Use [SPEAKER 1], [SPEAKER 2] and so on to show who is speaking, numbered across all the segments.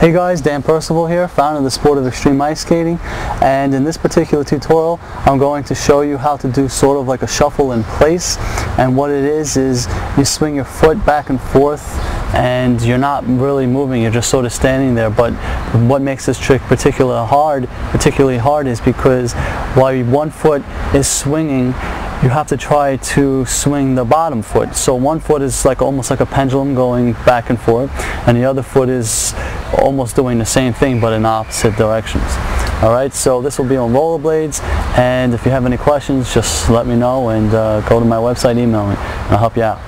[SPEAKER 1] Hey guys, Dan Perceval here, founder of the sport of extreme ice skating, and in this particular tutorial I'm going to show you how to do sort of like a shuffle in place. And what it is you swing your foot back and forth and you're not really moving, you're just sort of standing there. But what makes this trick particularly hard is because while one foot is swinging, you have to try to swing the bottom foot. So one foot is like almost like a pendulum going back and forth, and the other foot is almost doing the same thing but in opposite directions. Alright, so this will be on rollerblades, and if you have any questions, just let me know and go to my website, email me, and I'll help you out.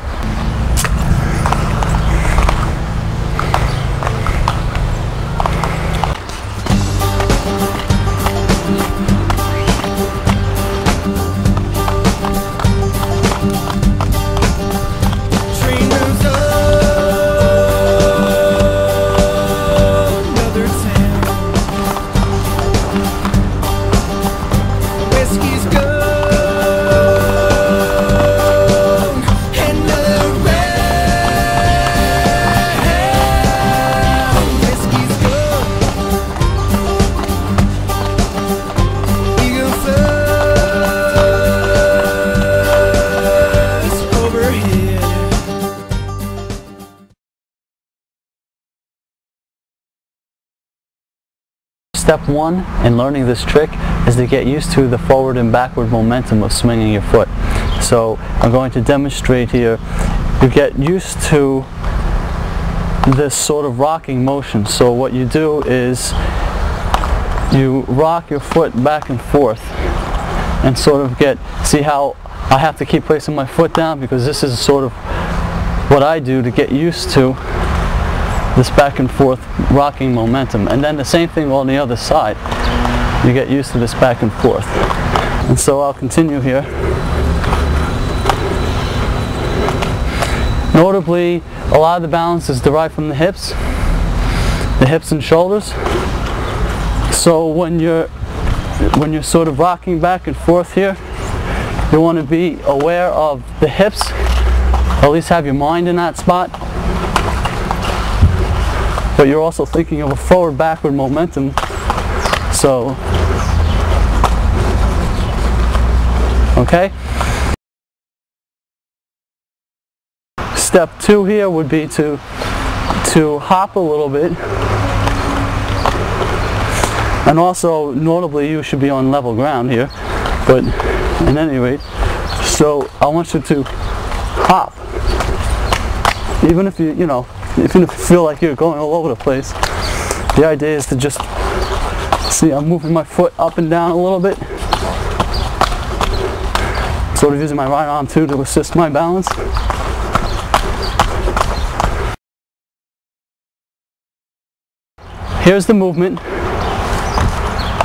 [SPEAKER 1] Step one in learning this trick is to get used to the forward and backward momentum of swinging your foot. So I'm going to demonstrate here. You get used to this sort of rocking motion. So what you do is you rock your foot back and forth and sort of see how I have to keep placing my foot down, because this is sort of what I do to get used to this back and forth rocking momentum. And then the same thing on the other side. You get used to this back and forth. And so I'll continue here. Notably, a lot of the balance is derived from the hips and shoulders. So when you're sort of rocking back and forth here, you want to be aware of the hips, or at least have your mind in that spot. But you're also thinking of a forward-backward momentum. So, okay. Step two here would be to hop a little bit. And also, notably, you should be on level ground here. But at any rate, so I want you to hop. Even if even if you feel like you're going all over the place, the idea is to just see I'm moving my foot up and down a little bit, sort of using my right arm too to assist my balance. Here's the movement.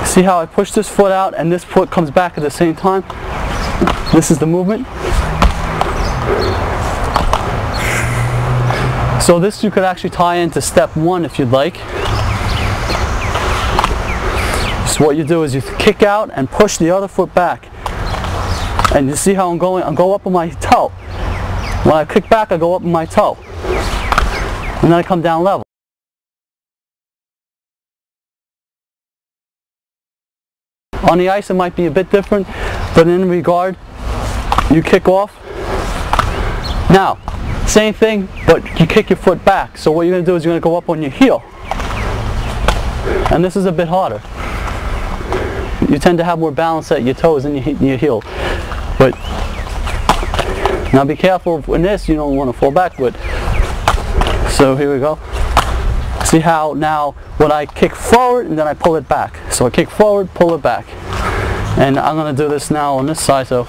[SPEAKER 1] See how I push this foot out and this foot comes back at the same time? This is the movement. So this you could actually tie into step one if you'd like. So what you do is you kick out and push the other foot back. And you see how I go up on my toe. When I kick back, I go up on my toe. And then I come down level. On the ice it might be a bit different, but in regard, you kick off. Now, same thing, but you kick your foot back. So what you're going to do is you're going to go up on your heel. And this is a bit harder. You tend to have more balance at your toes than your heel. But now be careful in this, you don't want to fall backward. So here we go. See how now when I kick forward and then I pull it back. So I kick forward, pull it back. And I'm going to do this now on this side. So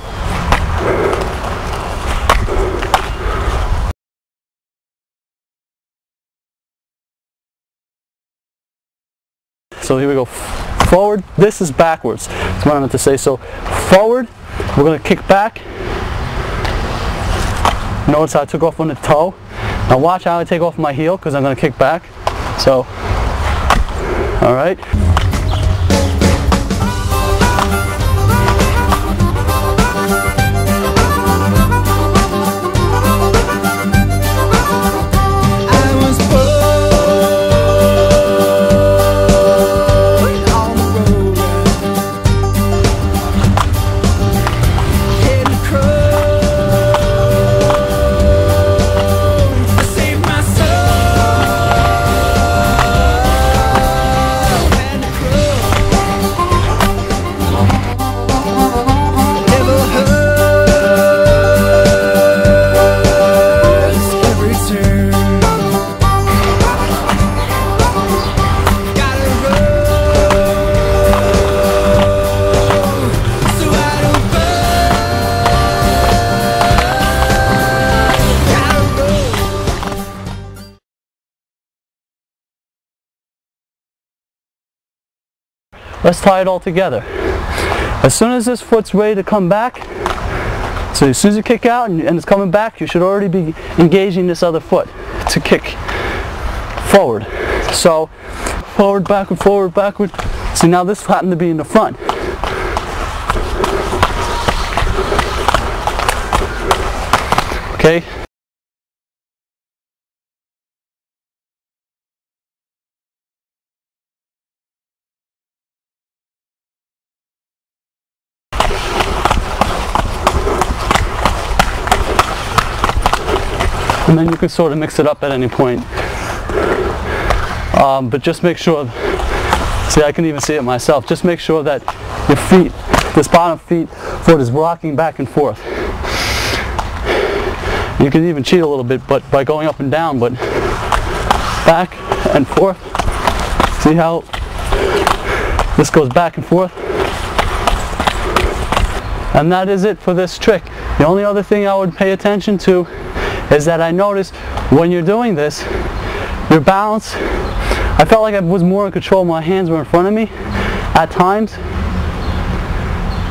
[SPEAKER 1] here we go, forward, this is backwards. That's what I meant to say. So forward, we're going to kick back. Notice how I took off on the toe. Now watch how I take off my heel, because I'm going to kick back. So, alright.
[SPEAKER 2] I was born
[SPEAKER 1] let's tie it all together. As soon as this foot's ready to come back, so as soon as you kick out and it's coming back, you should already be engaging this other foot to kick forward. So forward, backward. See, now this happened to be in the front. Okay. And then you can sort of mix it up at any point. But just make sure, see, I can even see it myself, just make sure that your feet, this bottom foot is rocking back and forth. You can even cheat a little bit by going up and down, but back and forth. See how this goes back and forth? And that is it for this trick. The only other thing I would pay attention to is that I noticed when you're doing this, your balance, I felt like I was more in control. My hands were in front of me at times,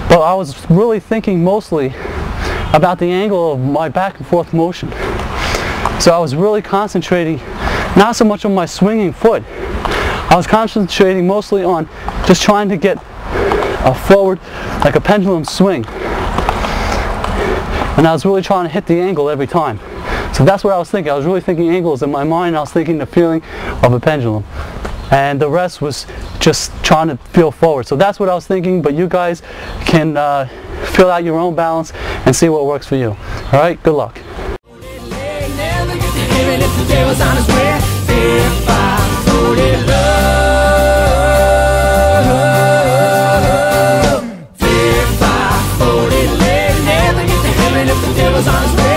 [SPEAKER 1] but I was really thinking mostly about the angle of my back and forth motion. So I was really concentrating not so much on my swinging foot. I was concentrating mostly on just trying to get a forward, like a pendulum swing. And I was really trying to hit the angle every time. So that's what I was thinking. I was really thinking angles in my mind. I was thinking the feeling of a pendulum. And the rest was just trying to feel forward. So that's what I was thinking, but you guys can feel out your own balance and see what works for you. Alright, good luck.
[SPEAKER 2] On his way.